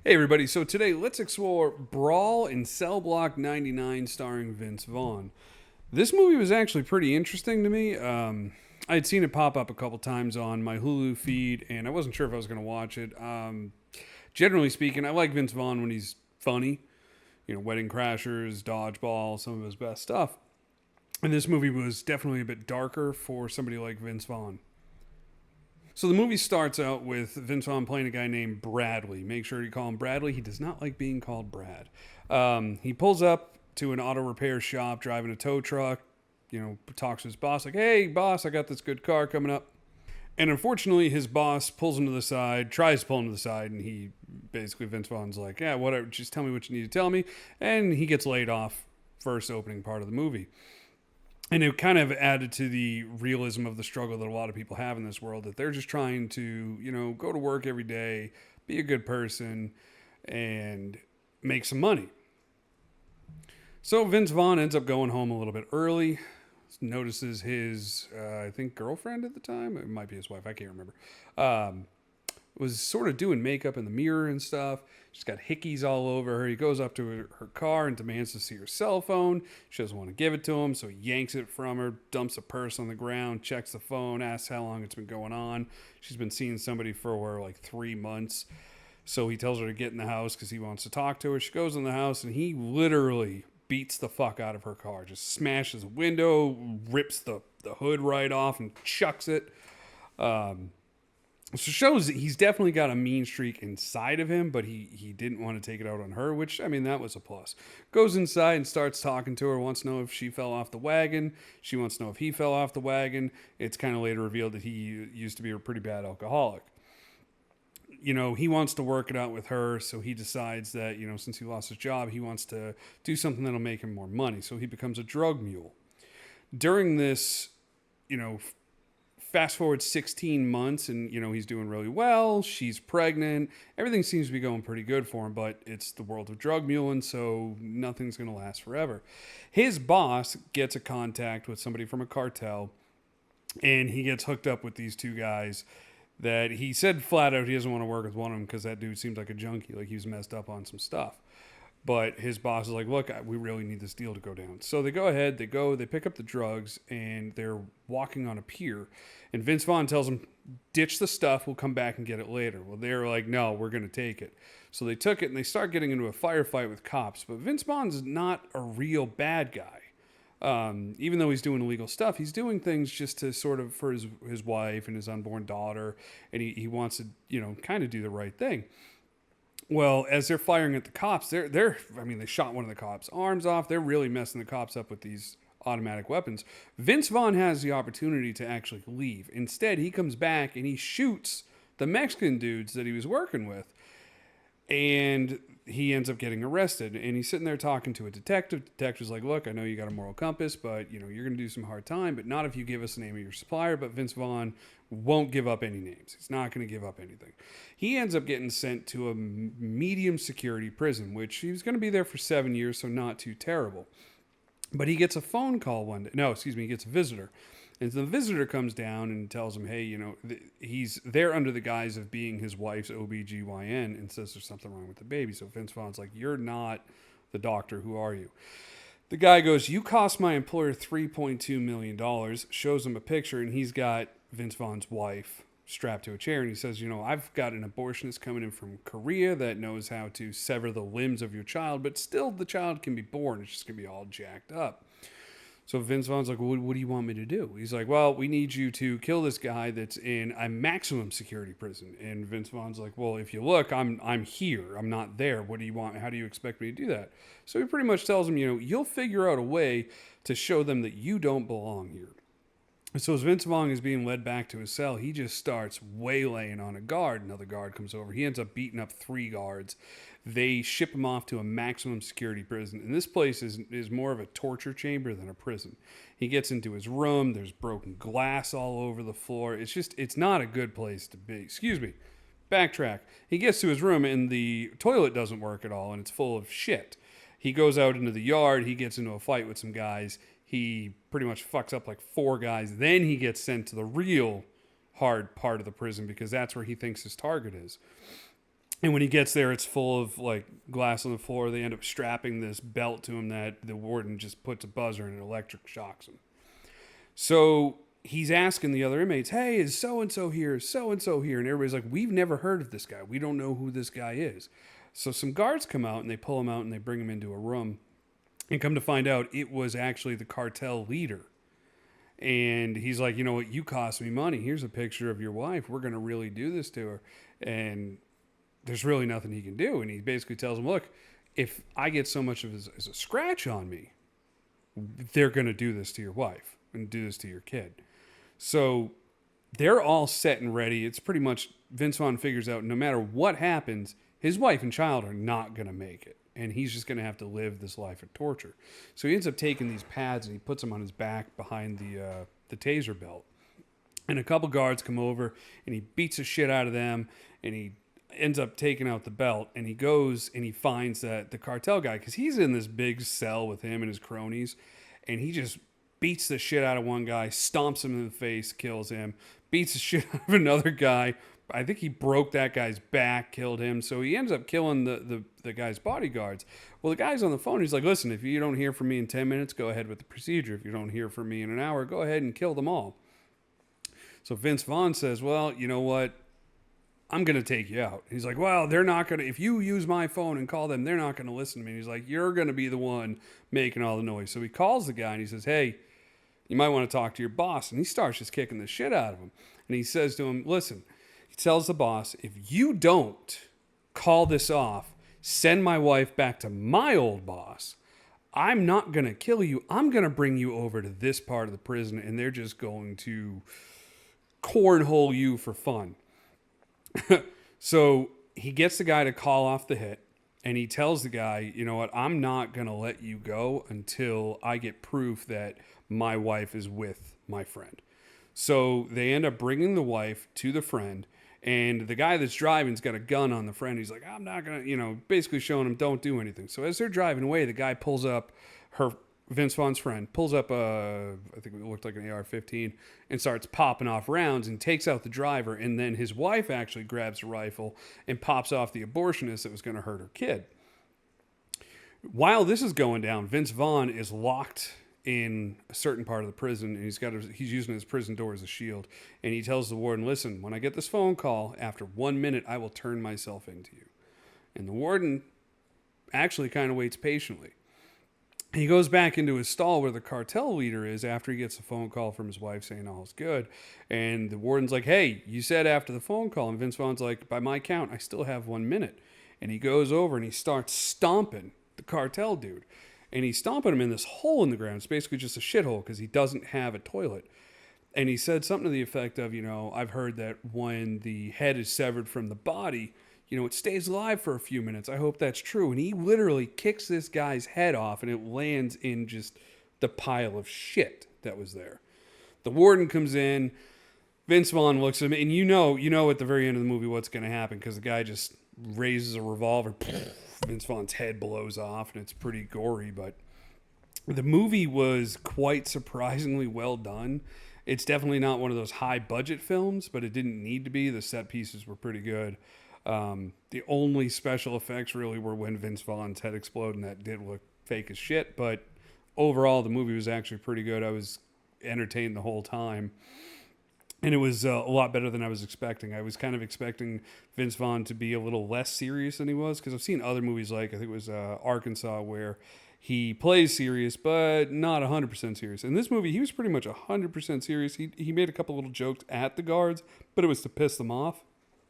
Hey everybody, so today let's explore Brawl in Cellblock 99 starring Vince Vaughn. This movie was actually pretty interesting to me. I had seen it pop up a couple times on my Hulu feed and I wasn't sure if I was going to watch it. Generally speaking, I like Vince Vaughn when he's funny. You know, Wedding Crashers, Dodgeball, some of his best stuff. And this movie was definitely a bit darker for somebody like Vince Vaughn. So the movie starts out with Vince Vaughn playing a guy named Bradley. Make sure you call him Bradley. He does not like being called Brad. He pulls up to an auto repair shop driving a tow truck. You know, talks to his boss like, "Hey, boss, I got this good car coming up." And unfortunately, his boss pulls him to the side, tries to pull him to the side, and he basically, Vince Vaughn's like, "Yeah, whatever, just tell me what you need to tell me." And he gets laid off first opening part of the movie. And it kind of added to the realism of the struggle that a lot of people have in this world, that they're just trying to, you know, go to work every day, be a good person, and make some money. So Vince Vaughn ends up going home a little bit early, notices his, I think, girlfriend at the time, it might be his wife, I can't remember, was sort of doing makeup in the mirror and stuff. She's got hickeys all over her. He goes up to her car and demands to see her cell phone. She doesn't want to give it to him, so he yanks it from her, dumps a purse on the ground, checks the phone, asks how long it's been going on. She's been seeing somebody for like 3 months. So he tells her to get in the house because he wants to talk to her. She goes in the house and he literally beats the fuck out of her car. Just smashes the window, rips the hood right off and chucks it. So it shows that he's definitely got a mean streak inside of him, but he didn't want to take it out on her, which, I mean, that was a plus. Goes inside and starts talking to her, wants to know if she fell off the wagon. She wants to know if he fell off the wagon. It's kind of later revealed that he used to be a pretty bad alcoholic. You know, he wants to work it out with her, so he decides that, you know, since he lost his job, he wants to do something that'll make him more money. So he becomes a drug mule. During this, you know, fast forward 16 months and, you know, he's doing really well. She's pregnant. Everything seems to be going pretty good for him, but it's the world of drug muling, so nothing's going to last forever. His boss gets a contact with somebody from a cartel, and he gets hooked up with these two guys that he said flat out he doesn't want to work with one of them because that dude seems like a junkie, like he was messed up on some stuff. But his boss is like, "Look, we really need this deal to go down." So they go ahead, they pick up the drugs, and they're walking on a pier. And Vince Vaughn tells them, "Ditch the stuff, we'll come back and get it later." Well, they're like, "No, we're going to take it." So they took it, and they start getting into a firefight with cops. But Vince Vaughn's not a real bad guy. Even though he's doing illegal stuff, he's doing things just to sort of, for his wife and his unborn daughter, and he wants to, you know, kind of do the right thing. Well, as they're firing at the cops, they shot one of the cops' arms off. They're really messing the cops up with these automatic weapons. Vince Vaughn has the opportunity to actually leave. Instead, he comes back and he shoots the Mexican dudes that he was working with. And he ends up getting arrested. And he's sitting there talking to a detective. The detective's like, "Look, I know you got a moral compass, but, you know, you're going to do some hard time, but not if you give us the name of your supplier." But Vince Vaughn won't give up any names. He's not going to give up anything. He ends up getting sent to a medium security prison, which he was going to be there for 7 years, so not too terrible. But he gets a phone call one day. No, excuse me, he gets a visitor. And the visitor comes down and tells him, "Hey, you know, he's there under the guise of being his wife's OBGYN and says there's something wrong with the baby." So Vince Vaughn's like, "You're not the doctor. Who are you?" The guy goes, "You cost my employer $3.2 million, shows him a picture, and he's got Vince Vaughn's wife strapped to a chair. And he says, "You know, I've got an abortionist coming in from Korea that knows how to sever the limbs of your child, but still the child can be born. It's just going to be all jacked up." So Vince Vaughn's like, "Well, what do you want me to do?" He's like, "Well, we need you to kill this guy that's in a maximum security prison." And Vince Vaughn's like, "Well, if you look, I'm here. I'm not there. What do you want? How do you expect me to do that?" So he pretty much tells him, "You know, you'll figure out a way to show them that you don't belong here." And so as Vince Vaughn is being led back to his cell, he just starts waylaying on a guard. Another guard comes over. He ends up beating up 3 guards. They ship him off to a maximum security prison. And this place is more of a torture chamber than a prison. He gets into his room. There's broken glass all over the floor. It's not a good place to be. Excuse me. Backtrack. He gets to his room and the toilet doesn't work at all and it's full of shit. He goes out into the yard. He gets into a fight with some guys. He pretty much fucks up like 4 guys. Then he gets sent to the real hard part of the prison because that's where he thinks his target is. And when he gets there, it's full of like glass on the floor. They end up strapping this belt to him that the warden just puts a buzzer and it electric shocks him. So he's asking the other inmates, "Hey, is so and so here? Is so and so here?" And everybody's like, "We've never heard of this guy. We don't know who this guy is." So some guards come out and they pull him out and they bring him into a room. And come to find out, it was actually the cartel leader. And he's like, "You know what? You cost me money. Here's a picture of your wife. We're going to really do this to her." And there's really nothing he can do. And he basically tells him, "Look, if I get so much of as a scratch on me, they're going to do this to your wife and do this to your kid." So they're all set and ready. It's pretty much Vince Vaughn figures out no matter what happens, his wife and child are not going to make it. And he's just going to have to live this life of torture. So he ends up taking these pads and he puts them on his back behind the taser belt. And a couple guards come over and he beats the shit out of them and he ends up taking out the belt and he goes and he finds that the cartel guy, because he's in this big cell with him and his cronies, and he just beats the shit out of one guy, stomps him in the face, kills him, beats the shit out of another guy. I think he broke that guy's back, killed him. So he ends up killing the guy's bodyguards. Well, the guy's on the phone. He's like, "Listen, if you don't hear from me in 10 minutes, go ahead with the procedure. If you don't hear from me in an hour, go ahead and kill them all." So Vince Vaughn says, "Well, you know what? I'm going to take you out." He's like, "Well, they're not going to, if you use my phone and call them, they're not going to listen to me." And he's like, "You're going to be the one making all the noise." So he calls the guy and he says, "Hey, you might want to talk to your boss." And he starts just kicking the shit out of him. And he says to him, "Listen," he tells the boss, "if you don't call this off, send my wife back to my old boss, I'm not going to kill you. I'm going to bring you over to this part of the prison and they're just going to cornhole you for fun." So he gets the guy to call off the hit and he tells the guy, "You know what? I'm not going to let you go until I get proof that my wife is with my friend." So they end up bringing the wife to the friend, and the guy that's driving's got a gun on the friend. He's like, "I'm not going to," basically showing him, "Don't do anything." So as they're driving away, the guy pulls up Vince Vaughn's friend, pulls up I think it looked like an AR-15, and starts popping off rounds and takes out the driver. And then his wife actually grabs a rifle and pops off the abortionist that was going to hurt her kid. While this is going down, Vince Vaughn is locked in a certain part of the prison, and he's using his prison door as a shield. And he tells the warden, "Listen, when I get this phone call, after 1 minute, I will turn myself into you." And the warden actually kind of waits patiently. He goes back into his stall where the cartel leader is after he gets a phone call from his wife saying all's good. And the warden's like, "Hey, you said after the phone call." And Vince Vaughn's like, "By my count, I still have 1 minute." And he goes over and he starts stomping the cartel dude. And he's stomping him in this hole in the ground. It's basically just a shithole because he doesn't have a toilet. And he said something to the effect of, "I've heard that when the head is severed from the body, it stays alive for a few minutes. I hope that's true." And he literally kicks this guy's head off and it lands in just the pile of shit that was there. The warden comes in. Vince Vaughn looks at him, and you know at the very end of the movie what's going to happen because the guy just raises a revolver. Vince Vaughn's head blows off, and it's pretty gory, but the movie was quite surprisingly well done. It's definitely not one of those high-budget films, but it didn't need to be. The set pieces were pretty good. The only special effects really were when Vince Vaughn's head exploded, and that did look fake as shit, but overall, the movie was actually pretty good. I was entertained the whole time. And it was a lot better than I was expecting. I was kind of expecting Vince Vaughn to be a little less serious than he was, because I've seen other movies like, I think it was Arkansas, where he plays serious, but not 100% serious. In this movie, he was pretty much 100% serious. He made a couple little jokes at the guards, but it was to piss them off.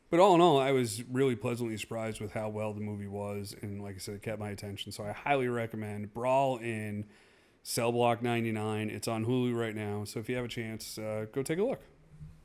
But all in all, I was really pleasantly surprised with how well the movie was. And like I said, it kept my attention. So I highly recommend Brawl in Cellblock 99. It's on Hulu right now. So if you have a chance, go take a look.